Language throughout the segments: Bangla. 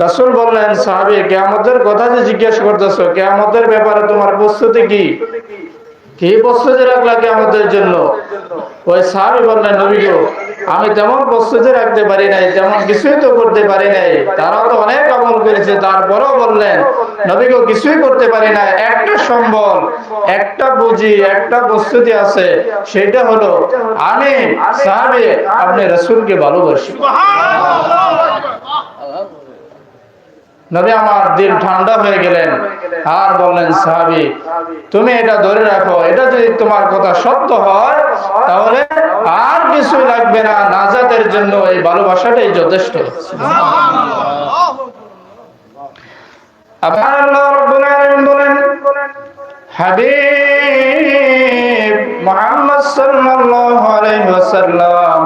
রাসূল বললেন, সাহাবী, কিয়ামতের কথা যে জিজ্ঞেস করতেছো, কিয়ামতের ব্যাপারে তোমার প্রস্তুতি কি? কি প্রস্তুতি রাখলা কিয়ামতের জন্য? ওই সাহাবী বললেন, নবী গো, আমি তেমন প্রস্তুতি রাখতে পারি নাই, তেমন কিছুই তো করতে পারি নাই। তারা তো অনেক আমল করেছে, তারপরেও বললেন, নবী গো, কিছুই করতে পারি না। একটা সম্বল, একটা পুঁজি, একটা প্রস্তুতি আছে, সেটা হলো আমি সাহাবী আপনি রাসূলকে ভালোবাসি। নবী আমার দিল ঠান্ডা হয়ে গেলেন আর বললেন, সাহাবী, তুমি এটা ধরে রাখো, এটা যদি তোমার কথা সত্য হয় তাহলে আর কিছু লাগবে না, নাজাতের জন্য এই ভালোবাসাটাই যথেষ্ট। আবার আল্লাহ রাব্বুল আলামিন বলেন, হাবিব মুহাম্মদ সাল্লাল্লাহু আলাইহি ওয়াসাল্লাম,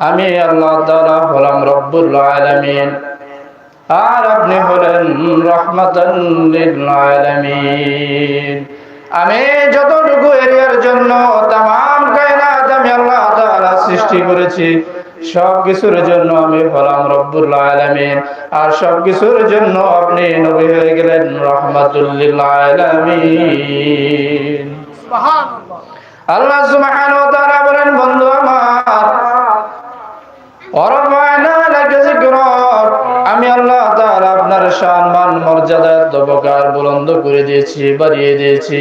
আমি আল্লাহ তাআলা হলাম রব্বুল আলামিন, আর আপনি হলেন রাহমাতান লিল আলামিন। আমি যতটুকু এরিয়ার জন্য তামাম কায়নাত আমি আল্লাহ তাআলা সৃষ্টি করেছি, সবকিছুর জন্য আমি হলাম রব্বুল আলামিন, আর সবকিছুর জন্য আপনি নবী হয়ে গেলেন রাহমাতুল লিল আলামিন। সুবহানাল্লাহ। আল্লাহ সুবহানাহু ওয়া তাআলা বলেন, বন্ধু আমার, আমি আল্লাহ তাআলা আপনার সম্মান মর্যাদা দবকার বুলন্দ করে দিয়েছি, বাড়িয়ে দিয়েছি।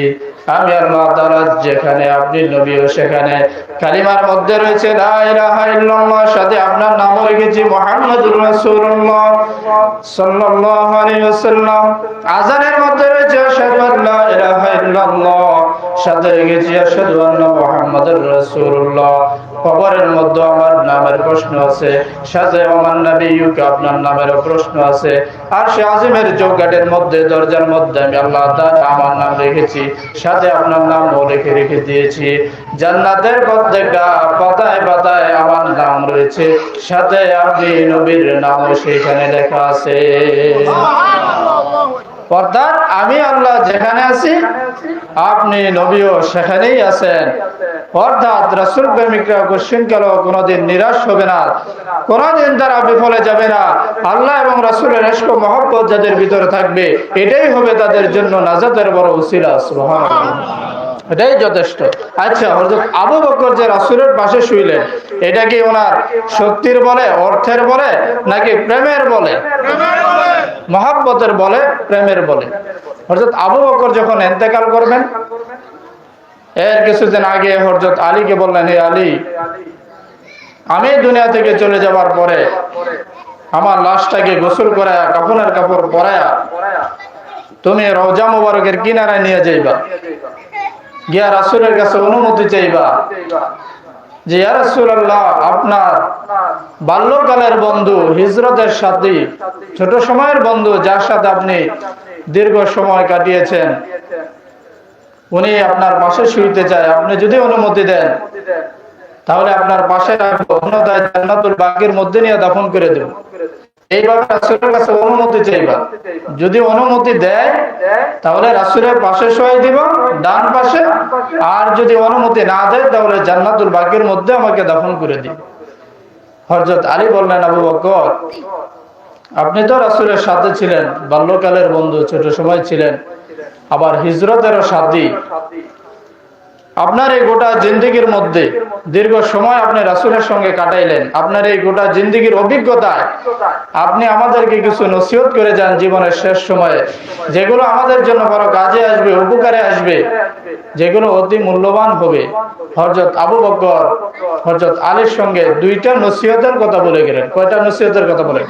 আমি আল্লাহ তাআলা যেখানে আপনি নবীও সেখানে কালিমার মধ্যে রয়েছে লা ইলাহা ইল্লাল্লাহ, সাথে আপনার নামও রেখেছি মুহাম্মাদুর রাসূলুল্লাহ সাল্লাল্লাহু আলাইহি ওয়াসাল্লাম। আযানের মধ্যে রয়েছে আশহাদু আল্লা ইলাহা ইল্লাল্লাহ, সাথে রেখেছি আশহাদু আন্না মুহাম্মাদুর রাসূলুল্লাহ। কবরের মধ্যে আমার নামের প্রশ্ন আছে, সাথে আমার নবীকে আপনার নামের প্রশ্ন আছে। আর সে আজিমের চৌকাঠের মধ্যে দরজার মধ্যে আমি আল্লাহ তাআলা আমার নাম রেখেছি, সাথে আপনার নামও রেখে দিয়েছি। জান্নাতের প্রত্যেকটা পাতায় পাতায় আমার নাম রয়েছে, সাথে আপনি নবীর নামও সেখানে লেখা আছে। অর্থাৎ আমি আল্লাহ যেখানে আছি আপনি নবীও সেখানেই আছেন। অর্থাৎ রাসূল প্রেমিকরা কোশ্চিনকালেও কোনোদিন নিরাশ হবে না, কোনোদিন তারা বিফলে যাবে না। আল্লাহ এবং রাসূলের ইশক ও মহব্বত যাদের ভিতরে থাকবে, এটাই হবে তাদের জন্য নাজাতের বড় উসিলা। সুবহানাল্লাহ, এটাই যথেষ্ট। আচ্ছা, হযরত আবু বকর যে রাসূলের পাশে শুইলেন, এটা কি ওনার শক্তির বলে, অর্থের বলে, নাকি প্রেমের বলে? মহব্বতের বলে, প্রেমের বলে। হযরত আবু বকর যখন ইন্তেকাল করবেন, এর কিছুদিন আগে হযরত আলীকে বললেন, হে আলী, আমি দুনিয়া থেকে চলে যাওয়ার পরে আমার লাশটাকে গোসল করায়া, কাফনের কাপড় পরায়া তুমি রওজা মুবারকের কিনারায় নিয়ে যাইবা, গিয়া রাসূলের কাছে অনুমতি চাইবা যে ইয়া রাসূলুল্লাহ, আপনার বাল্যকালের বন্ধু, হিজরতের সাথী, ছোট সময়ের বন্ধু, যার সাথে আপনি দীর্ঘ সময় কাটিয়েছেন, উনি আপনার পাশে শুইতে চায়। আপনি যদি অনুমতি দেন তাহলে আপনার পাশে রাখবো, অন্যথায় জান্নাতুল বাকির মধ্যে নিয়ে দাফন করে দেব। এইভাবে রাসূলের কাছে অনুমতি চাইবা। যদি অনুমতি দেয় তাহলে রাসূলের পাশে শুয়াই দিব, ডান পাশে। আর যদি অনুমতি না দেয় তাহলে জান্নাতুল বাকির মধ্যে আমাকে দাফন করে দিন। হযরত আলী বললেন, আবু বকর, আপনি তো রাসূলের সাথে ছিলেন, বাল্যকালের বন্ধু, ছোট সময় ছিলেন, আবার হিজরতেরও সাথী। আপনার এই গোটা জিন্দেগির মধ্যে দীর্ঘ সময় আপনি রাসূলের সঙ্গে কাটাইলেন। আপনার এই গোটা জিন্দেগির অভিজ্ঞতায় আপনি আমাদেরকে কিছু নসিহত করে যান জীবনের শেষ সময়ে, যেগুলো আমাদের জন্য বড় কাজে আসবে, উপকারে আসবে, যেগুলো অতি মূল্যবান হবে। হযরত আবু বকর হযরত আলীর সঙ্গে দুইটা নসিহতের কথা বলে গেলেন। কয়টা নসিহতের কথা বলে?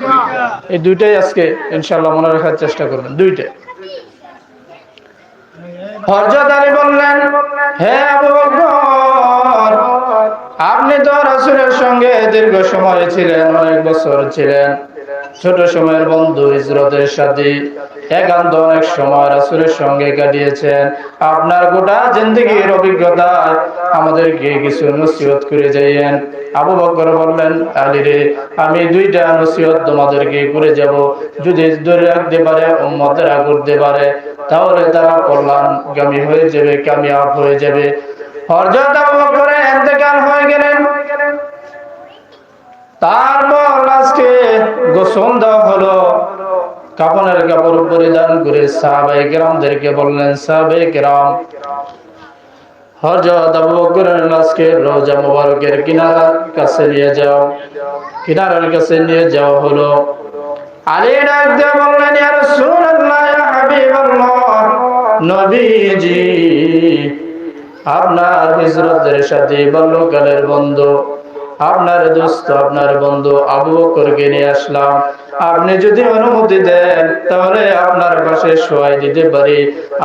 এই দুইটাই আজকে ইনশাআল্লাহ মনে রাখার চেষ্টা করবেন, দুইটা। হযরত আলী বললেন, হে আবু বকর, আপনি তো রাসূলের সঙ্গে দীর্ঘ সময় ছিলেন, অনেক বছর ছিলেন, ছোট সময়ের বন্ধু, হিজরতের সাথী, একান্ত অনেক সময় রাসূলের সঙ্গে কাটিয়েছেন। আপনার গোটা জিন্দেগির অভিজ্ঞতা আমাদেরকে কিছু নসিহত করে যাইয়েন। আবু বকর বললেন, আলী রে, আমি দুইটা নসিহত তোমাদেরকে করে যাব। যদি ধরে রাখতে পারে, উম্মতেরা করতে পারে, তাহলে তারা কল্যাণগামী হয়ে যাবে, কামিয়াব হয়ে যাবে। হযরত আবু বকর ইন্তেকাল হয়ে গেলেন। তারপর আজকে গোসল দেওয়া হলো, কাফনের কাপড় পরিধান করে সাহাবায়ে কেরামদেরকে বললেন, সাহাবায়ে কেরাম, হযরত আবু বকরের লাশকে রওজা মুবারকের কিনারার কাছে নিয়ে যাও। কিনারার কাছে নিয়ে যাওয়া হলো। আলী ডাক দিয়ে বললেন, ইয়া রাসূলুল্লাহ, ইয়া হাবিবাল্লাহ, নবীজি, আপনার হিজরতের সাথে বাল্যকালের বন্ধু, আপনার দোস্ত, আপনার বন্ধু আবু বকরকে নিয়ে আসলাম। আপনি যদি অনুমতি দেন তাহলে আপনার পাশে শোয়াই দিতে পারি,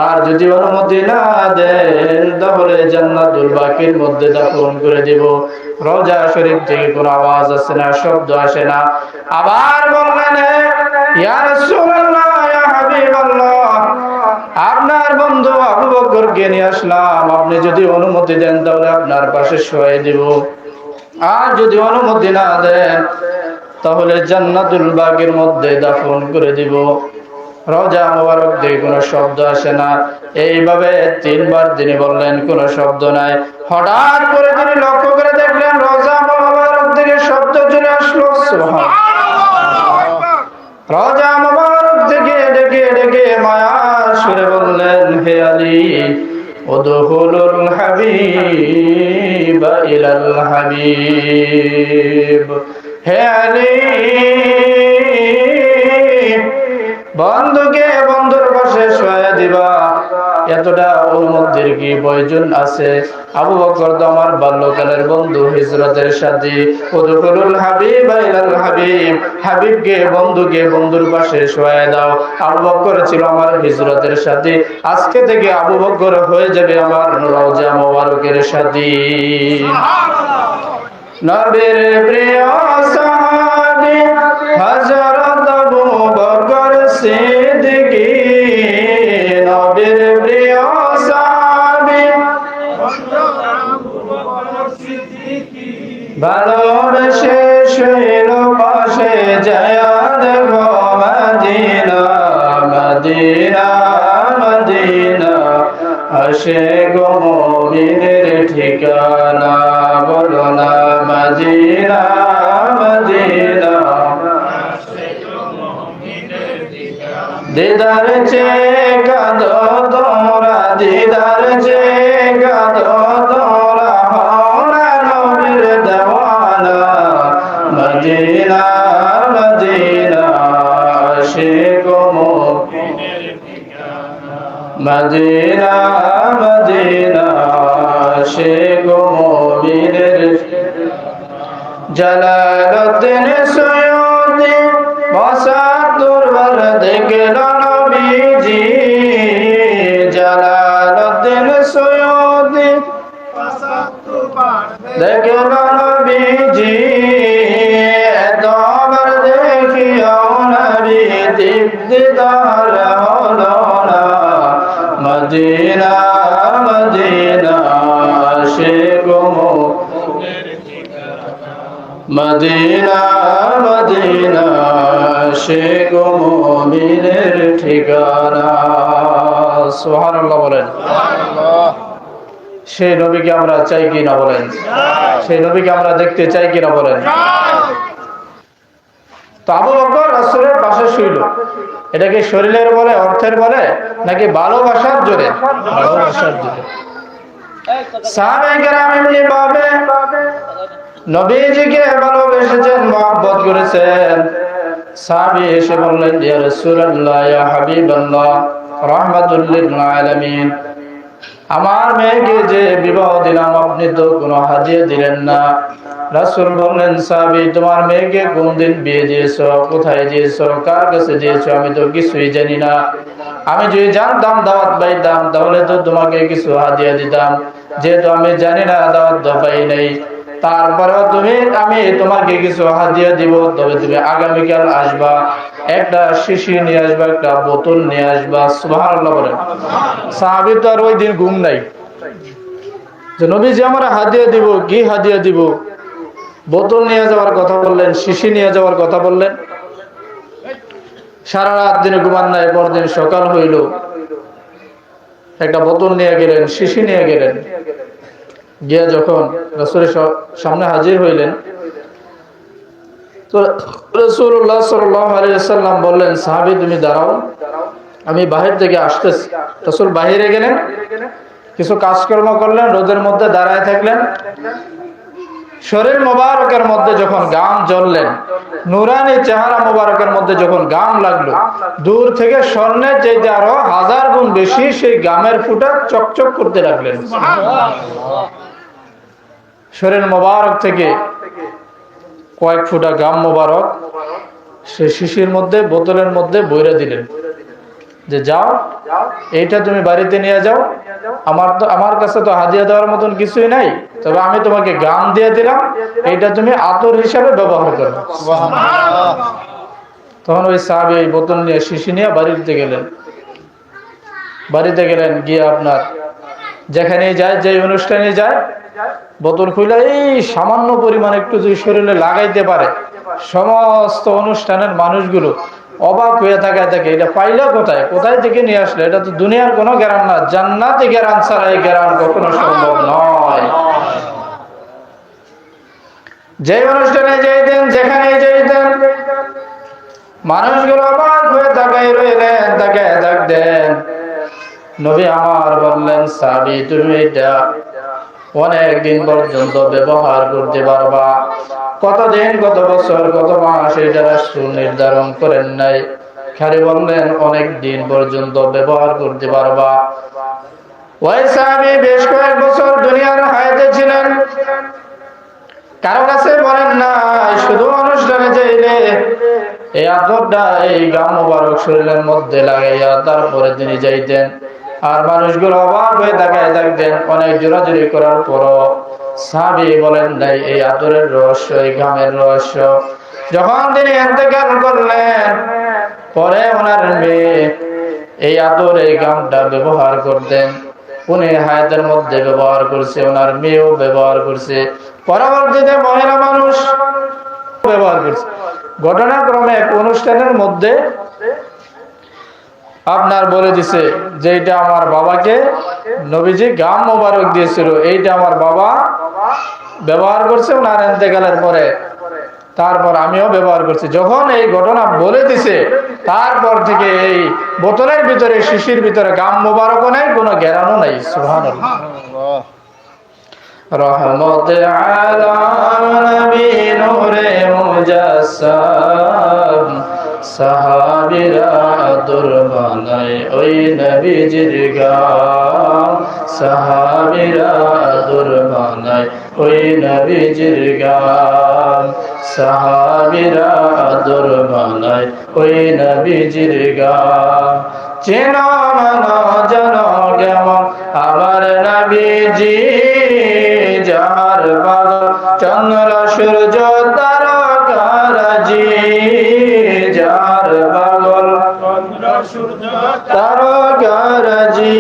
আর যদি অনুমতি না দেন তাহলে জান্নাতুল বাকির মধ্যে দাফন করে দিব। রওজা শরীফ থেকে কোনো আওয়াজ আসে না, শব্দ আসে না। আবার বললেন, ইয়া রাসূলুল্লাহ, ইয়া হাবিবাল্লাহ, আপনার বন্ধু আবু বকরকে নিয়ে আসলাম, আপনি যদি অনুমতি দেন তাহলে আপনার পাশে শোয়াই দিব, আর যদি অনুমতি না দেন তাহলে জান্নাতুল বাকির মধ্যে দাফন করে দিব। রওজা মুবারক দিয়ে কোনো শব্দ আসে না। এইভাবে তিনবার তিনি বললেন, কোনো শব্দ নাই। হঠাৎ করে তিনি লক্ষ্য করে দেখলেন রওজা মুবারক থেকে শব্দ চলে আসলো। সুবহানাল্লাহ। রওজা মুবারক থেকে ডেকে ডেকে মায়ার সুরে বললেন, হে আলী, উদখুলুল হাবিব ইলাল হাবিব। হে আলী, বন্ধুকে বন্ধুর পাশে শোয়া দিবা, এতটা অনুমতির কি প্রয়োজন আছে? আবু বকর তো আমার বাল্যকালের বন্ধু, হিজরতের সাথী। উদখুলুল হাবিব ইলাল হাবিব, হাবিবকে, বন্ধুকে বন্ধুর পাশে শোয়া দাও। আবু বকর ছিল আমার হিজরতের সাথী, আজকে থেকে আবু বকর হয়ে যাবে আমার রওজা মুবারকের সাথী। নবীর প্রিয় সাহাবী হযরত আবু বকর সিদ্দিকী, নবীর প্রিয় সাহাবী ভালোবেসে শুইল পাশে, যায়া দেখো মদিনা, মদিনা, মদিনা, আসে গো মুমিনের ঠিকানা, বলো না মদিনা, মদিনা, দিদার চেয়ে কাঁদো তোমরা, দিদার চেয়ে কাঁদো তোমরা, হওনা নবীর দেওয়ানা, মদিনা, মদিনা, আসে গো মুমিনের ঠিকানা, মদিনা, মদিনা, আসে গো মুমিনের। জালালউদ্দিন সুয়ুতি বসাতুর বার দেখল নবীজি, জালালউদ্দিন সুয়ুতি দেখল নবীজি, এতবার দেখিও নবী দিদার হলো না, মদিনা, মদিনা, আসে গো মদিনা, মদিনা, সে গো মুমিনের ঠিকানা। সুবহানাল্লাহ বলেন। সেই নবীকে আমরা চাই কি না বলেন? সেই নবীকে আমরা দেখতে চাই কি না বলেন? তো আবু বকর রাসূলের পাশে শুইল, এটা কি শরীরের বলে, অর্থের বলে, নাকি ভালোবাসার জোরে? ভালোবাসার জোরে। সাহাবায়ে কেরাম এমনি ভাবে নবীজিকে ভালোবেসেছেন, মহব্বত করেছেন। সাহাবী এসে বললেন, ইয়া রাসূলুল্লাহ, ইয়া হাবিবাল্লাহ, রাহমাতুল লিল আলামিন, আমার মেয়েকে যে বিবাহ দিলাম আপনি তো কোনো হাদিয়া দিলেন না। রাসূল বললেন, সাহাবী, তোমার মেয়েকে কোন দিন বিয়ে দিয়েছো, কোথায় দিয়েছো, কার কাছে দিয়েছো, আমি তো কিছুই জানি না। আমি যদি জানতাম, দাওয়াত পাইতাম, তাহলে তো তোমাকে কিছু হাদিয়া দিতাম। যেহেতু আমি জানি না, দাওয়াত তো পাই নাই, তারপরেও আমি তোমাকে কিছু হাদিয়া দিব, তবে তুমি আগামীকাল আসবা, একটা শিশি নিয়ে আসবা, একটা বোতল নিয়ে আসবা। সুবহানাল্লাহ বলেন। সাহাবী তো আর ওই দিন ঘুম নাই, যে নবীজি আমার হাদিয়া দিব, কি হাদিয়া দিব? বোতল নিয়ে যাওয়ার কথা বললেন, শিশি নিয়ে যাওয়ার কথা বললেন। সারা রাত দিনে ঘুমান নাই। পরদিন সকাল হইল, একটা বোতল নিয়ে গেলেন, শিশি নিয়ে গেলেন। গিয়া যখন রাসূলের সামনে হাজির হইলেন, তো রাসূলুল্লাহ সাল্লাল্লাহু আলাইহি ওয়াসাল্লাম বললেন, সাহাবী তুমি দাঁড়াও, আমি বাহির থেকে আসতেছি। রাসূল বাহিরে গেলেন, কিছু কাজকর্ম করলেন, রোদের মধ্যে দাঁড়ায় থাকলেন। শরীর মোবারকের মধ্যে যখন ঘাম জ্বললেন, নুরানি চেহারা মোবারকের মধ্যে যখন ঘাম লাগলো, দূর থেকে স্বর্ণের চাইতে আরো 1000 গুণ বেশি সেই ঘামের ফুটা চকচক করতে লাগলেন। শরীর মোবারক থেকে কয়েক ফুটা ঘাম মোবারক সে শিশির মধ্যে, বোতলের মধ্যে বইরে দিলেন যে যাও, এইটা তুমি বাড়িতে নিয়ে যাও। আমার কাছে তো হাদিয়া দেওয়ার মতন কিছুই নাই, তবে আমি তোমাকে গাম দিয়ে দিলাম, এইটা তুমি আতর হিসাবে ব্যবহার করো। তখন ওই সাহাবী এই বোতল নিয়ে, শিশি নিয়ে বাড়িতে গেলেন। গিয়ে আপনার যেখানে যায়, যে অনুষ্ঠানে যায়, বোতল খুলে এই সামান্য পরিমাণ একটু যদি শরীরে লাগাইতে পারে, সমস্ত অনুষ্ঠানের মানুষগুলো অবাক হয়ে থাকে, এটা পাইলো কোথায় থেকে নিয়ে আসলে? এটা তো দুনিয়ার কোনো গ্যারান না, জান্নাতি গ্যারান ছাড়া এই গ্যারান কখনো সম্ভব নয়। যে অনুষ্ঠানে যাইতেন, যেখানে যাইতেন, মানুষগুলো অবাক হয়ে তাকাই রইলেন, তাকায় থাকতেন। নবী আমার বললেন, সাহাবী তুমি এটা অনেক দিন পর্যন্ত ব্যবহার করতে পারবা। কতদিন, কত বছর, কত মাস, এটা রাসূল নির্ধারণ করেন নাই, খালি বললেন অনেক দিন পর্যন্ত ব্যবহার করতে পারবা। ওই সাহাবী বেশ কয়েক বছর দুনিয়ার হায়াতে ছিলেন, কারো কাছে বলেন না, শুধু অনুষ্ঠানে চাইলে এই আতরটা, এই গাম মোবারক শরীরের মধ্যে লাগাইয়া তারপরে তিনি যাইতেন। আর মানুষগুলো অবাক হয়ে তাকায় থাকতেন। অনেক জোরাজুরি করার পরও সাহাবী বলেন নাই এই আতরের রহস্য, এই গামের রহস্য। যখন তিনি ইন্তেকাল করলেন, পরে ওনার মেয়ে এই আতর, এই গামটা ব্যবহার করতেন। উনি হায়াতের মধ্যে ব্যবহার করছে, ওনার মেয়েও ব্যবহার করছে, পরবর্তীতে মহিলা মানুষ ব্যবহার করছে। ঘটনাক্রমে এক অনুষ্ঠানের মধ্যে আপনার বলে দিছে যে এটা আমার বাবাকে নবীজি গাম মোবারক দিয়েছিল, এইটা আমার বাবা ব্যবহার করছে ওনার ইন্তেকালের পরে, তারপর আমিও ব্যবহার করছি। যখন এই ঘটনা বলে দিছে, তারপর থেকে এই বোতলের ভিতরে, শিশির ভিতরে গাম মোবারকও নাই, কোনো গ্যারানও নাই। সুবহানাল্লাহ। রহমত আলা নবী নূরে মুজাসসাম, সাহাবীরা আতর বানায় ওই নবীজির গাম, সাহাবীরা আতর বানায় ওই নবীজির গাম, সাহাবীরা আতর বানায় ওই নবীজির গাম। চেনা মানা জানো কেমন আমার নবীজি, যার পাগল চন্দ্র সূর্য তারকারাজি, যার পাগল চন্দ্র সূর্য তারকারাজি।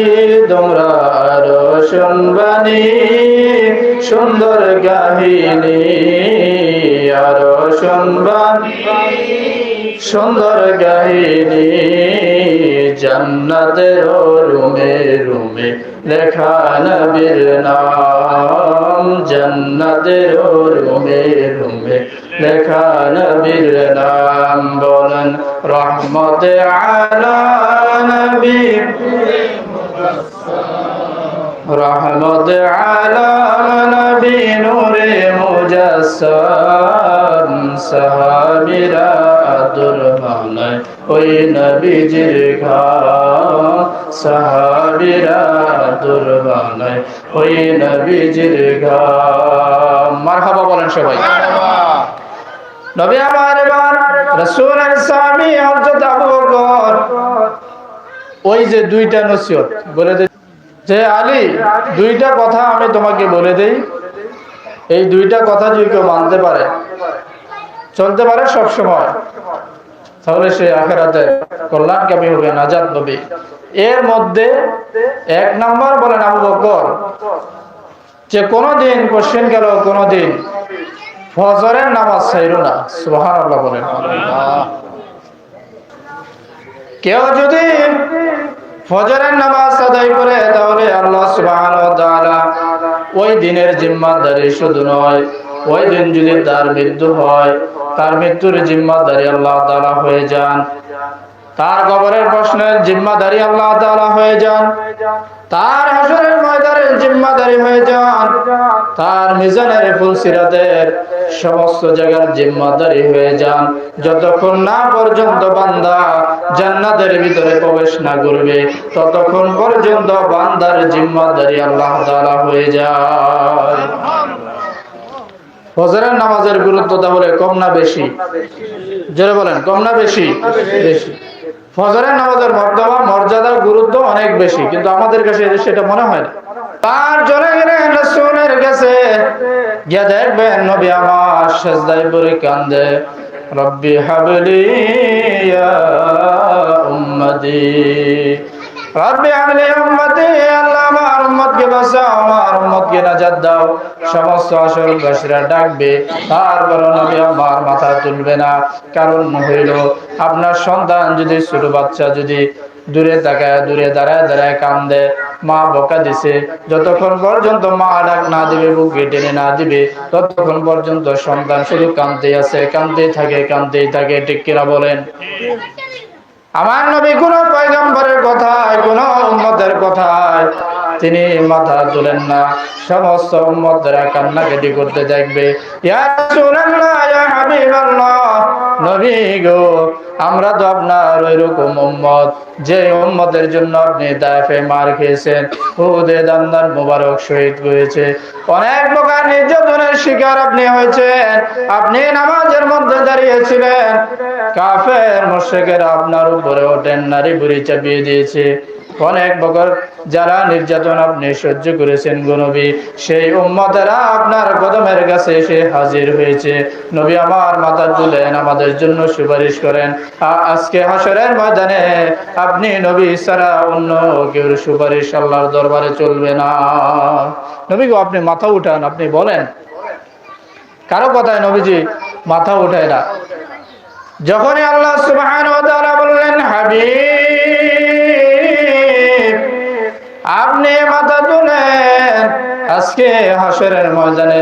তোমরা আরো শুনবানি সুন্দর কাহিনী, আরো শুনবানি সুন্দর কাহিনী। জান্নাতের রুমে রুমে লেখা নবীর নাম, জান্নাতের রুমে রুমে লেখা নবীর নাম। বলেন রহমত আলা নবী, রহমত আলা নবী নূরে মুজাসসাম, সাহাবীরা আতর বানায় ওই নবীজির গাম, সাহাবীরা আতর বানায় ওই নবীজির গাম। মারহাবা বলেন সবাই। নবী আমার এবার রাসূলের সাহাবী হযরত আবু বকর ওই যে দুইটা নসিহত বলে দেয় যে আলী, দুইটা কথা আমি তোমাকে বলে দেই, এই দুইটা কথা যদি কেউ মানতে পারে, চলতে পারে সব সময়, তাহলে সে আখিরাতে কল্যাণকামী হবে, নাজাত পাবে। এর মধ্যে এক নাম্বার বলেন আবু বকর, যে কোনদিন কোশ্চেন গেল, কোনদিন ফজরের নামাজ ছাইরো না। সুবহানাল্লাহ বলেন। কেউ যদি ফজরের নামাজ আদায় করে, তাহলে আল্লাহ সুবহানাহু ওয়া তাআলা ওই দিনের জিম্মাদারি শুধু নয়, ওই দিন যদি তার মৃত্যু হয়, তার মৃত্যুর জিম্মাদারি আল্লাহ তাআলা হয়ে যান, তার কবরের প্রশ্নের জিম্মাদারি আল্লাহ তাআলা হয়ে যান, তার হাসরের ময়দানের জিম্মাদারি হয়ে যান, তার মিজানের ফুলসিরাতের সমস্ত জায়গার জিম্মাদারি হয়ে যান, যতক্ষণ না পর্যন্ত বান্দা জান্নাতের ভিতরে প্রবেশ না করবে ততক্ষণ পর্যন্ত বান্দার জিম্মাদারি আল্লাহ তাআলা হয়ে যায়। ফজরের নামাজের গুরুত্ব তাহলে কম না বেশি? জোরে বলেন, কম না বেশি? বেশি। ফজরের নামাজের মর্যাদা গুরুত্ব অনেক বেশি, কিন্তু আমাদের কাছে সেটা মনে হয় না। তার চলে গেলেন রাসূলের কাছে, গিয়ে দেখবেন নবী আমার সিজদায় পড়ে কান্দে, রব্বি হাবলি ইয়া উম্মতি, রব্বি হাবলি উম্মতি, আল্লাহ আমার উম্মতকে বাঁচাও, আমার উম্মতকে নাজাত দাও। সমস্ত আসরবাসীরা ডাকবে, তারপর নবী আমার মাথা তুলবে না। কারণ হইল আপনার সন্তান যদি, ছোট বাচ্চা যদি দূরে তাকায়, দূরে দাঁড়ায় দাঁড়ায় কান্দে, মা বকা দিছে, যতক্ষণ পর্যন্ত মা ডাক না দিবে, বুকে টেনে না দিবে, ততক্ষণ পর্যন্ত সন্তান শুধু কাঁদতেই আছে, কাঁদতেই থাকে, কাঁদতেই থাকে। ঠিক কিনা বলেন? আমার নবী কোন পয়গম্বরের কথায়, কোন উম্মতের কথায় তিনি মাথা তুলেন না। সমস্ত উম্মতরা কান্নাকাটি করতে থাকবে, ইয়া রাসূলুল্লাহ, ইয়া হাবিবাল্লাহ, নবী গো, আমরা তো আপনার ওইরকম উম্মত যে উম্মতের জন্য আপনি তায়েফে মার খেয়েছেন, উহুদে দান্দার মোবারক শহীদ হয়েছে, অনেক প্রকার নির্যাতনের শিকার আপনি হয়েছেন, আপনি নামাজের মধ্যে দাঁড়িয়েছিলেন, কাফের মুশরিকেরা আপনার উপরে ওঠেন, নারী বুড়ি চাপিয়ে দিয়েছে, অনেক প্রকার যারা নির্যাতন আপনি সহ্য করেছেন গো নবী, সেই উম্মতেরা আপনার কদমের কাছে এসে হাজির হয়েছে। নবী আমার মাথা তুলেন, আমাদের জন্য সুপারিশ করেন। আজকে হাসরের ময়দানে আপনি নবী ছাড়া অন্য কেউ সুপারিশ আল্লাহর দরবারে চলবে না। নবী গো, আপনি মাথা উঠান, আপনি বলেন। কারো কথায় নবীজি মাথা উঠায় না। যখনই আল্লাহ সুবহানাহু ওয়া তাআলা বললেন, হাবিব আপনি মাথা তুলেন, আজকে হাসরের ময়দানে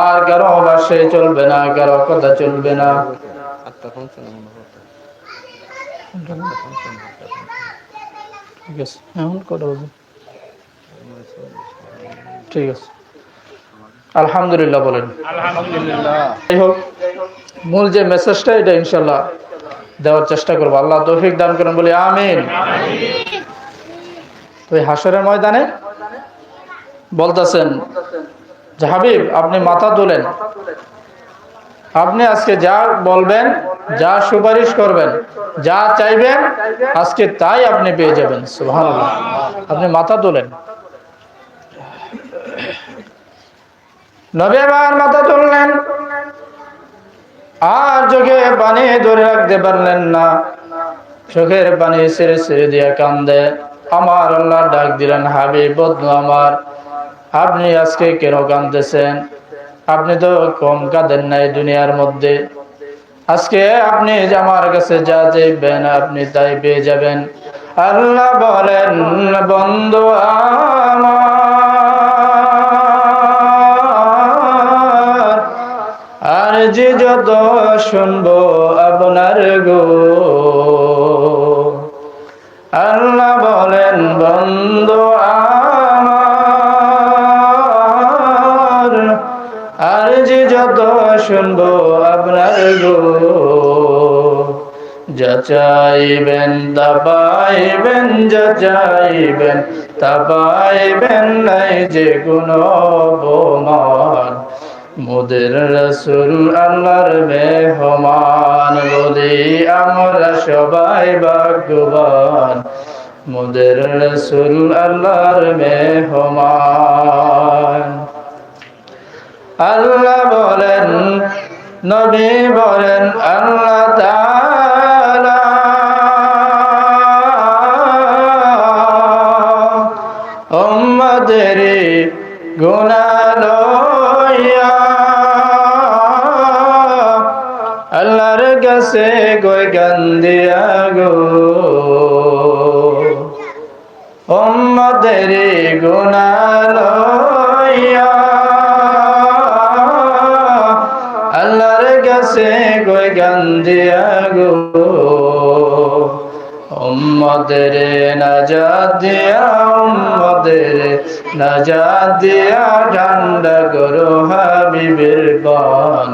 আর কারো ভাষে চলবে না, কারো কথা চলবে না। ঠিক আছে, এখন কথা বলুন। ঠিক আছে, আলহামদুলিল্লাহ বলেন। আলহামদুলিল্লাহ। যাই হোক, মূল যে মেসেজটা, এটা ইনশাআল্লাহ দেওয়ার চেষ্টা করবো। আল্লাহ তৌফিক দান করেন, বলি আমিন। তো এই হাসরের ময়দানে বলতেছেন যে হাবিব আপনি মাথা তোলেন, আপনি আজকে যা বলবেন, যা সুপারিশ করবেন, যা চাইবেন, আজকে তাই আপনি পেয়ে যাবেন। সুবহানাল্লাহ। আপনি মাথা তোলেন। নবী আমার মাথা তুললেন, আর চোখে পানি ধরে রাখতে পারলেন না, চোখের পানি ছেড়ে ছেড়ে দিয়ে কান্দে। আমার আল্লাহ ডাক দিলেন, হাবিব বন্ধু আমার, আপনি আজকে কেন কাঁদতেছেন? আপনি তো কম কাঁদেন নাই দুনিয়ার মধ্যে, আজকে আপনি আমার কাছে যা চাইবেন আপনি তাই পেয়ে যাবেন। আল্লাহ বলেন, বন্ধু আমার, আর যে যত শুনবো আপনার গো। আল্লাহ বলেন, বন্ধু আমার, আর যে যত শুনবো আপনার গো। যা চাইবেন তা পাইবেন, যা চাইবেন তা পাইবেন, নাই যে কোনো অপমান। মোদের রাসূল আল্লাহর মেহমান, বলি আমরা সবাই ভাগ্যবান। মোদের রাসূল আল্লাহর মেহমান। আল্লাহ বলেন, নবী বলেন, আল্লাহ তাআলা উম্মতের গুনাহ লইয়া আল্লাহর কাছে কই কান্দিয়া গো। উম্মতের গুনাহ লইয়া আল্লাহর কাছে কাছে কই গান দিয়া গো উম্মতের নাজাত দিয়া উম্মতের নাজাত দিয়া ঠান্ডা করো হাবিবের পান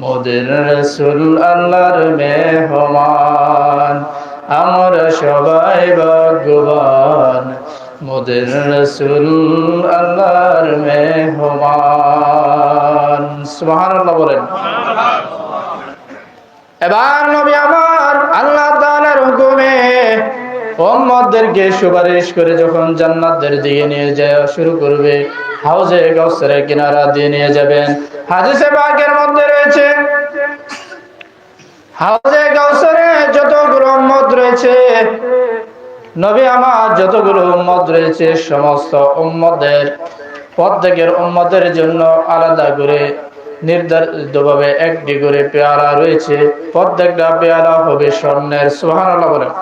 মোদের রাসূল আল্লাহর মেহমান আমরা সবাই ভাগ্যবান মোদের রাসূল আল্লাহর মেহমান সুবহানাল্লাহ বলেন। এবার নবী আমার আল্লাহ তাআলার হুকুমে উম্মতদেরকে সুপারিশ করে যখন জান্নাতের দিকে নিয়ে যাওয়া শুরু করবে হাউজে কাউসারের কিনারা দিয়ে নিয়ে যাবেন। হাদিসে পাকের মধ্যে রয়েছে হাউজে কাউসারে যতগুলো উম্মত রয়েছে নবী আমার যতগুলো উম্মত রয়েছে সমস্ত উম্মতের প্রত্যেকের উম্মতের জন্য আলাদা করে নির্ধারিতভাবে একটি করে পেয়ালা রয়েছে। প্রত্যেকটা পেয়ালা হবে স্বর্ণের। সুবহানাল্লাহ বলেন।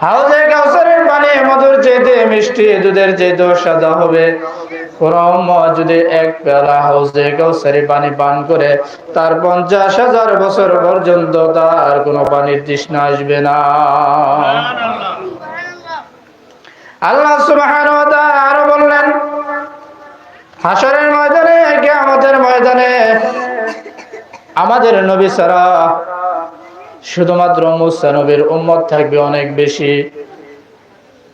হাউজে কাউসারের পানি মধুর চাইতে মিষ্টি, দুধের চাইতে সাদা হবে। কোন উম্মত যদি এক পেয়ালা হাউজে কাউসারের পানি পান করে তার 50,000 বছর পর্যন্ত তার কোনো পানির তৃষ্ণা আসবে না। আল্লাহ সুবহানাহু ওয়া তাআলা আরো বললেন হাশরের ময়দানে কিয়ামতের ময়দানে আমাদের নবী ছাড়া শুধুমাত্র মুসা নবীর উম্মত থাকবে অনেক বেশি।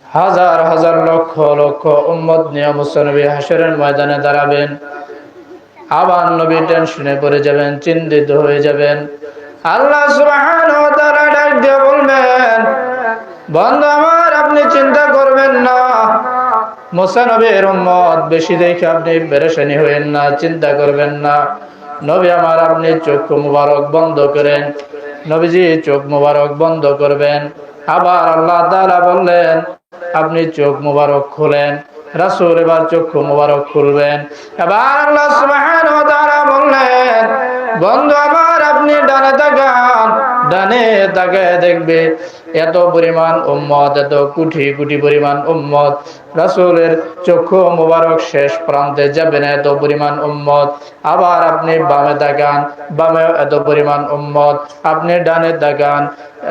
হাজার হাজার লক্ষ লক্ষ উম্মত নিয়ে মুসা নবী হাশরের ময়দানে দাঁড়াবেন। আবার নবী টেনশনে পড়ে যাবেন, চিন্তিত হয়ে যাবেন। আল্লাহ সুবহানাহু ওয়া তাআলা ডাক দিয়ে বলবেন বান্দা আমার আপনি চিন্তা করবেন না, মুসা নবীর উম্মত বেশি দেখে আপনি পেরেশানি হবেন না, চিন্তা করবেন না। নবী আমার আপনি চোখ মুবারক বন্ধ করেন। নবীজি চোখ মুবারক বন্ধ করবেন। আবার আল্লাহ তাআলা বললেন আপনি চোখ মুবারক খুলেন। রাসূল এবার চক্ষু মুবারক খুলবেন। এবার আল্লাহ সুবহানাহু ওয়া তাআলা বললেন বন্ধু আমার আপনি ডানে তাকান। ডানে তাকায় দেখবে এত পরিমাণ উম্মত, এত কোটি কোটি পরিমাণ উম্মত। রাসূলের চক্ষু মুবারক শেষ প্রান্তে যাবে না, এত পরিমাণ উম্মত। আবার আপনি বামে তাকান, বামে এত পরিমাণ উম্মত। আপনি ডানে তাকান,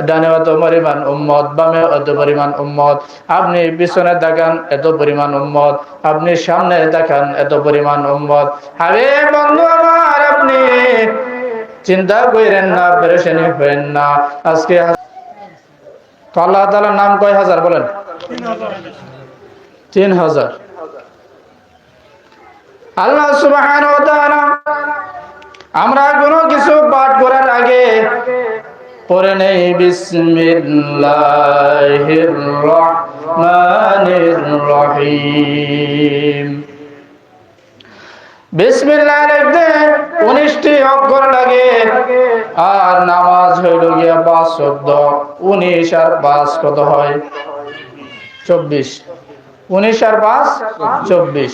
ডানে এত পরিমাণ উম্মত, বামে এত পরিমাণ উম্মত। আপনি পিছনে তাকান, এত পরিমাণ উম্মত। আপনি সামনে তাকান, এত পরিমাণ উম্মত। আরে বন্ধু আমার আপনি চিন্তা করেন না, পেরেশানি হবেন না। আজকে তো আল্লাহ তাআলার নাম কয় হাজার বলেন? 3000। আল্লাহ সুবহানাহু ওয়া তাআলা আমরা কোনো কিছু পাঠ করার আগে পড়ে নেই বিসমিল্লাহির রহমানির রহিম। বিসমিল্লাহ লিখতে 19টি অক্ষর লাগে। আর নামাজ হইল গিয়া 5 শব্দ। 19 আর 5 কত হয়? 24। 19 আর 5 24।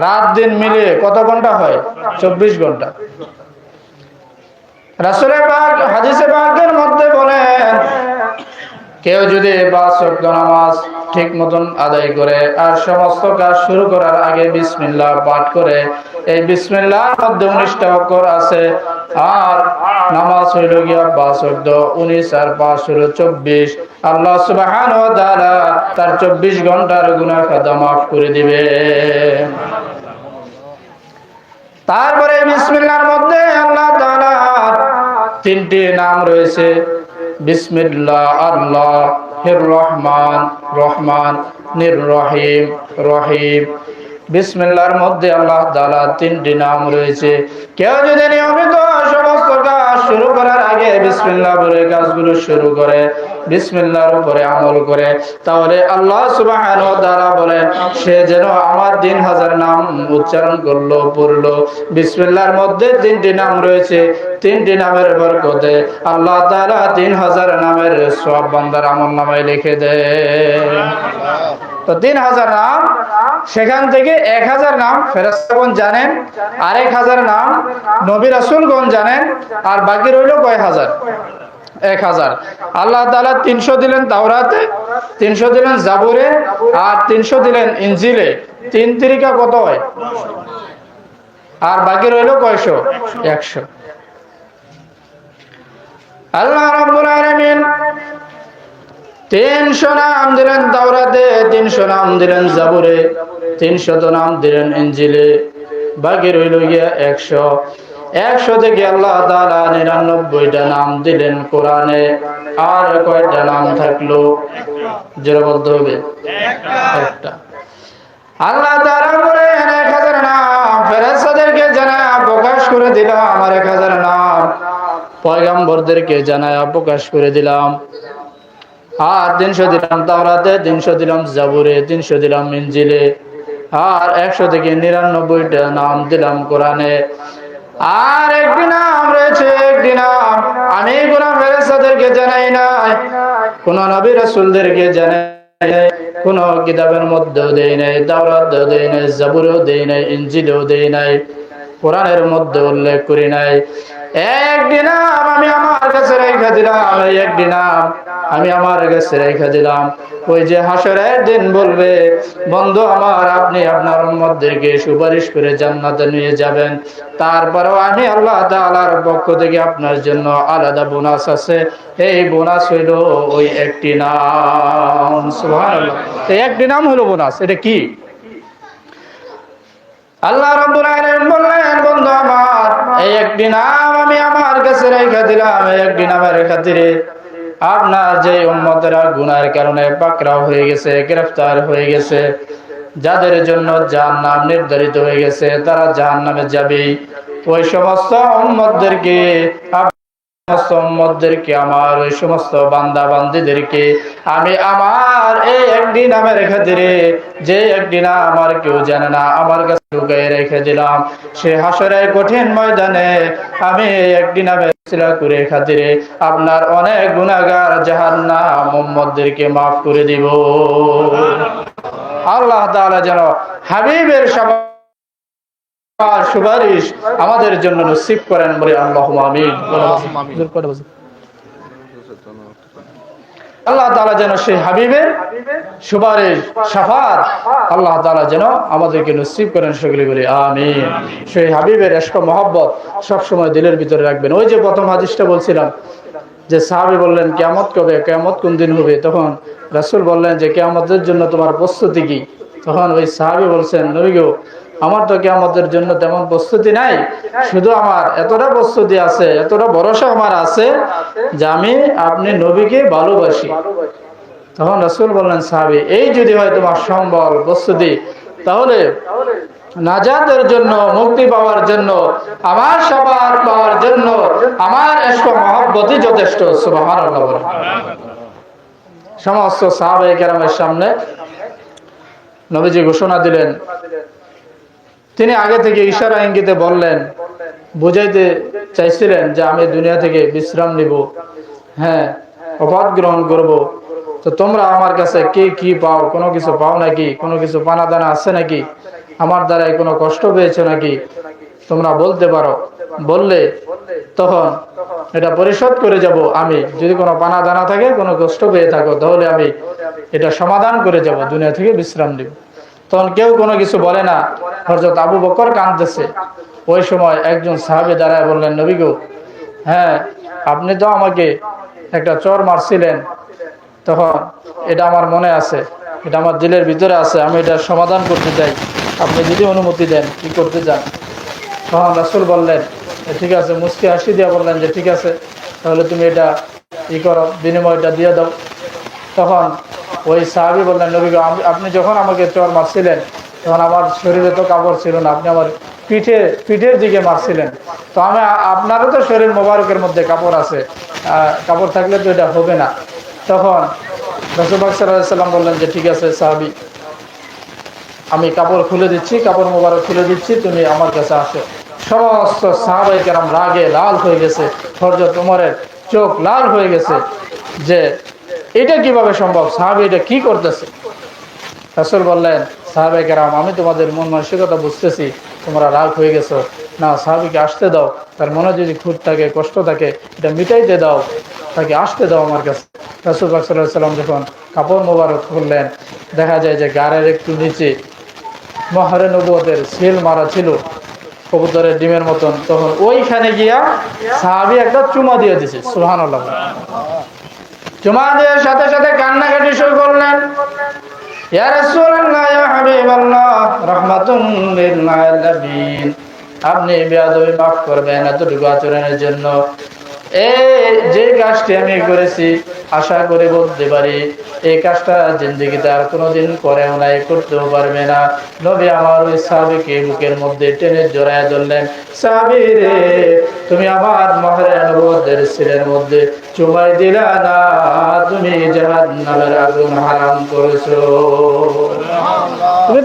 রাত দিন মিলে কত ঘন্টা হয়? 24 ঘন্টা। রাসূল পাক হাদিসে পাকের মধ্যে বলেন কেউ যদি 5 ওয়াক্ত নামাজ ঠিক মতন আদায় করে আর সমস্ত কাজ শুরু করার আগে বিসমিল্লাহ পাঠ করে, এই বিসমিল্লাহর মধ্যে 19টা অক্ষর আছে। আর নামাজ হইল গিয়া 5 ওয়াক্ত। 19 আর 5 হলো 24। আল্লাহ সুবহানাহু ওয়া তাআলা তার 24 ঘন্টার গুনাহ খাতা মাফ করে দিবে। তারপরে বিসমিল্লাহর মধ্যে আল্লাহ তাআলার 3টি নাম রয়েছে। বিসমিল্লাহ আল্লাহির রহমান রহমান নির রহিম রহিম। বিসমিল্লাহর মধ্যে আল্লাহ তাআলা 3টি নাম রয়েছে। কেউ যদি নিয়মিত সমস্ত কাজ শুরু করার আগে বিসমিল্লাহ বলে কাজগুলো শুরু করে, বিসমিল্লাহর উপরে আমল করে, তাহলে আল্লাহ সুবহানাহু ওয়া তাআলা বলেন সে যেন আমার 3000 নাম উচ্চারণ করলো, পড়লো। বিসমিল্লাহর মধ্যে 3টি নাম রয়েছে। 3টি নামের বরকতে আল্লাহ তাআলা 3000 নামের সওয়াব বান্দার আমলনামায় লিখে দেন। তো 3000 নাম, সেখান থেকে 1000 নাম ফেরেশতাগণ জানেন, আর 1000 নাম নবী রাসূলগণ জানেন, আর বাকি রইল কয় হাজার? 1000। আল্লাহ তাআলা 300 দিলেন তাওরাতে, 300 দিলেন জাবুরে, আর 300 দিলেন ইনজিলে। 3 তিরিকা কত হয়? আর বাকি রইল কয়শো? 100। আল্লাহ রাব্বুল আলামিন 300 নাম দিলেন তাওরাতে, 300 নাম দিলেন জাবুরে, 300 নাম দিলেন ইনজিলে, বাকি রইল গিয়া 100। 100 থেকে আল্লাহ তাআলা 99টা নাম দিলেন কোরআনে। আর কয়টা নাম থাকলো? যারা বলতে হবে একটা। আল্লাহ তাআলা বলেন 1000 নাম ফেরেশতাদেরকে জানায়া প্রকাশ করে দিলাম, আমার 1000 নাম পয়গম্বরদেরকে জানায়া প্রকাশ করে দিলাম। আর 300 দিলাম তাওরাতে, 300 দিলাম জাবুরে, 300 দিলাম ইনজিলে, আর 100 থেকে 99টা নাম দিলাম কোরআনে। আর একটি নাম রয়েছে, একটি নাম আমি কোন ফেরেশতাদেরকে জানাই নাই, কোন নবী রাসূলদেরকে জানাই নাই, কোন কিতাবের মধ্যেও দেই নাই, তাওরাতেও দেই নাই, জাবুরেও দেই নাই, ইনজিলেও দেই নাই, কোরআনের মধ্যে উল্লেখ করি নাই। একটি নাম আমি আমার কাছে রেখে দিলাম, এই একটি নাম আমি আমার কাছে রেখে দিলাম। ওই যে হাসরের দিন বলবে, বন্ধু আমার আপনি আপনার উম্মতদেরকে সুপারিশ করে জান্নাতে নিয়ে যাবেন, তারপরেও আমি আল্লাহ তাআলার পক্ষ থেকে আপনার জন্য আলাদা বোনাস আছে। এই বোনাস হইল ওই একটি নাম। সুবহানাল্লাহ। এই একটি নাম হলো বোনাস। এটা কি? আল্লাহ রাব্বুল আলামিন বললেন, বন্ধু আমার এই একটি নাম আমি আমার কাছে রেখে দিলাম, এই একটি নামের খাতিরে আপনার যে উম্মতেরা গুনাহের কারণে পাকড়াও হয়ে গেছে, গ্রেফতার হয়ে গেছে, যাদের জন্য জাহান্নাম নির্ধারিত হয়ে গেছে, তারা জাহান্নামে যাবে, ওই সমস্ত উম্মতদেরকে, সমস্ত উম্মতদেরকে, আমার ওই সমস্ত বান্দা বান্দীদেরকে আমি আমার এই একটি নামের খাতিরে, যে একটি নাম আমার কেউ জানে না, আমার কাছে লুকিয়ে রেখে দিলাম। সে হাসরের কঠিন ময়দানে আমি এই একটি নামের উসিলা করে খাতিরে আপনার অনেক গুনাহগার জাহান্নাম উম্মতদেরকে মাফ করে দিব। আল্লাহ তাআলা যেন হাবিবের সুপারিশ আমাদের জন্য নসিব করেন, বলে আল্লাহুম্মা আমিন। আল্লাহ তাআলা যেন সেই হাবিবের সুপারিশ, শাফাত আল্লাহ তাআলা যেন আমাদেরকে নসিব করেন, সকলে বলি আমিন। সেই হাবিবের ইশক ও মহব্বত সব সময় দিলের ভিতরে রাখবেন। ওই যে প্রথম হাদিসটা বলছিলাম যে সাহাবী বললেন কিয়ামত কবে, কিয়ামত কোন দিন হবে? তখন রাসূল বললেন যে কিয়ামতের জন্য তোমার প্রস্তুতি কি? তখন ওই সাহাবী বলছেন, নবী গো, আমার তো কিয়ামতের জন্য তেমন প্রস্তুতি নাই, শুধু আমার এতটা প্রস্তুতি আছে, এতটা ভরসা আমার আছে যে আমি আপনি নবীকে ভালোবাসি। তখন রাসূল বললেন, সাহাবী এই যদি হয় তোমার সম্বল প্রস্তুতি, তাহলে নাজাতের জন্য, মুক্তি পাওয়ার জন্য, আমার শাফাত পাওয়ার জন্য আমার ইশক ও মহব্বতই যথেষ্ট। সুবহানাল্লাহ। সমস্ত সাহাবায়ে কেরামের সামনে নবীজি ঘোষণা দিলেন। তিনি আগে থেকে ইশারা ইঙ্গিতে বললেন, বুঝাইতে চাইছিলেন যে আমি দুনিয়া থেকে বিশ্রাম নিব, হ্যাঁ, অবাদ গ্রহণ করব, তো তোমরা আমার কাছে কে কি পাও? কোনো কিছু পাও নাকি? কোনো কিছু পানা দানা আছে নাকি? আমার দ্বারাই কোনো কষ্ট পেয়েছো নাকি? তোমরা বলতে পারো, বললে তখন এটা পরিশোধ করে যাব আমি। যদি কোনো পানা দানা থাকে, কোনো কষ্ট পেয়ে থাকো, তাহলে আমি এটা সমাধান করে যাব, দুনিয়া থেকে বিশ্রাম নিব। তখন কেউ কোনো কিছু বলে না। হযরত আবু বকর কাঁদতেছে। ওই সময় একজন সাহাবী দাঁড়ায় বললেন, নবী গো, হ্যাঁ, আপনি তো আমাকে একটা চর মারছিলেন, তখন এটা আমার মনে আছে, এটা আমার দিলের ভিতরে আছে, আমি এটা সমাধান করতে চাই, আপনি যদি অনুমতি দেন কি করতে চান? তখন রাসূল বললেন, ঠিক আছে, মুস্কি হাসি দিয়া বললেন যে ঠিক আছে, তাহলে তুমি এটা ই করো, বিনিময়টা দিয়ে দাও। তখন ওই সাহাবী বললেন, নবী গো, আপনি যখন আমাকে চর মারছিলেন তখন আমার শরীরে তো কাপড় ছিল না, আপনি আমার পিঠের দিকে মারছিলেন, তো আমি, আপনারও তো শরীর মোবারকের মধ্যে কাপড় আছে, কাপড় থাকলে তো এটা হবে না। তখন রাসূল পাক সাল্লাল্লাহু আলাইহি ওয়াসাল্লাম বললেন যে ঠিক আছে সাহাবী, আমি কাপড় খুলে দিচ্ছি, কাপড় মোবারক খুলে দিচ্ছি, তুমি আমার কাছে আসো। সমস্ত সাহাবায়ে কেরাম রাগে লাল হয়ে গেছে। হযরত ওমরের চোখ লাল হয়ে গেছে যে এটা কিভাবে সম্ভব, সাহাবী এটা কি করতেছে? রাসূল বললেন, সাহাবায়ে কেরাম, আমি তোমাদের মন মানসিকতা বুঝতেছি, তোমরা রাগ হয়ে গেছো না, সাহাবীকে আসতে দাও, তার মনে যদি খুঁত থাকে, কষ্ট থাকে, এটা মিটাইতে দাও, তাকে আসতে দাও আমার কাছে। রাসূল পাক সাল্লাল্লাহু আলাইহি ওয়াসাল্লাম যখন কাপড় মোবারক খুললেন, দেখা যায় যে গাড়ের একটু নিচে মোহরে নবুয়তের সিল মারা ছিল। কবুতরের ডিমের মতন। তখন ওইখানে গিয়া সাহাবী একটা চুমা দিয়ে দিছে, সুবহানাল্লাহ। চুমা দিয়ে সাথে সাথে কান্নাকাটি শুরু করলেন, ইয়া রাসূলুল্লাহ, ইয়া হাবিবাল্লাহ, রাহমাতুন লিল আলামিন, আপনি বেয়াদবি মাফ করবেন এতটুকু আচরণের জন্য। এই যে কাজটি আমি করেছি, আশা করে বলতে পারি এই কাজটা জিন্দেগিতে আর কোনোদিন করেও নাই, করতেও পারবে না। নবী আমার ওই সাহাবীকে বুকের মধ্যে টেনে জড়ায় ধরলেন, সাহাবী রে, তুমি আমার মাহরে নবুয়তের সিলের মধ্যে চুমাই দিলা না, তুমি জাহান্নামের আগুন হারাম করেছো। তুমি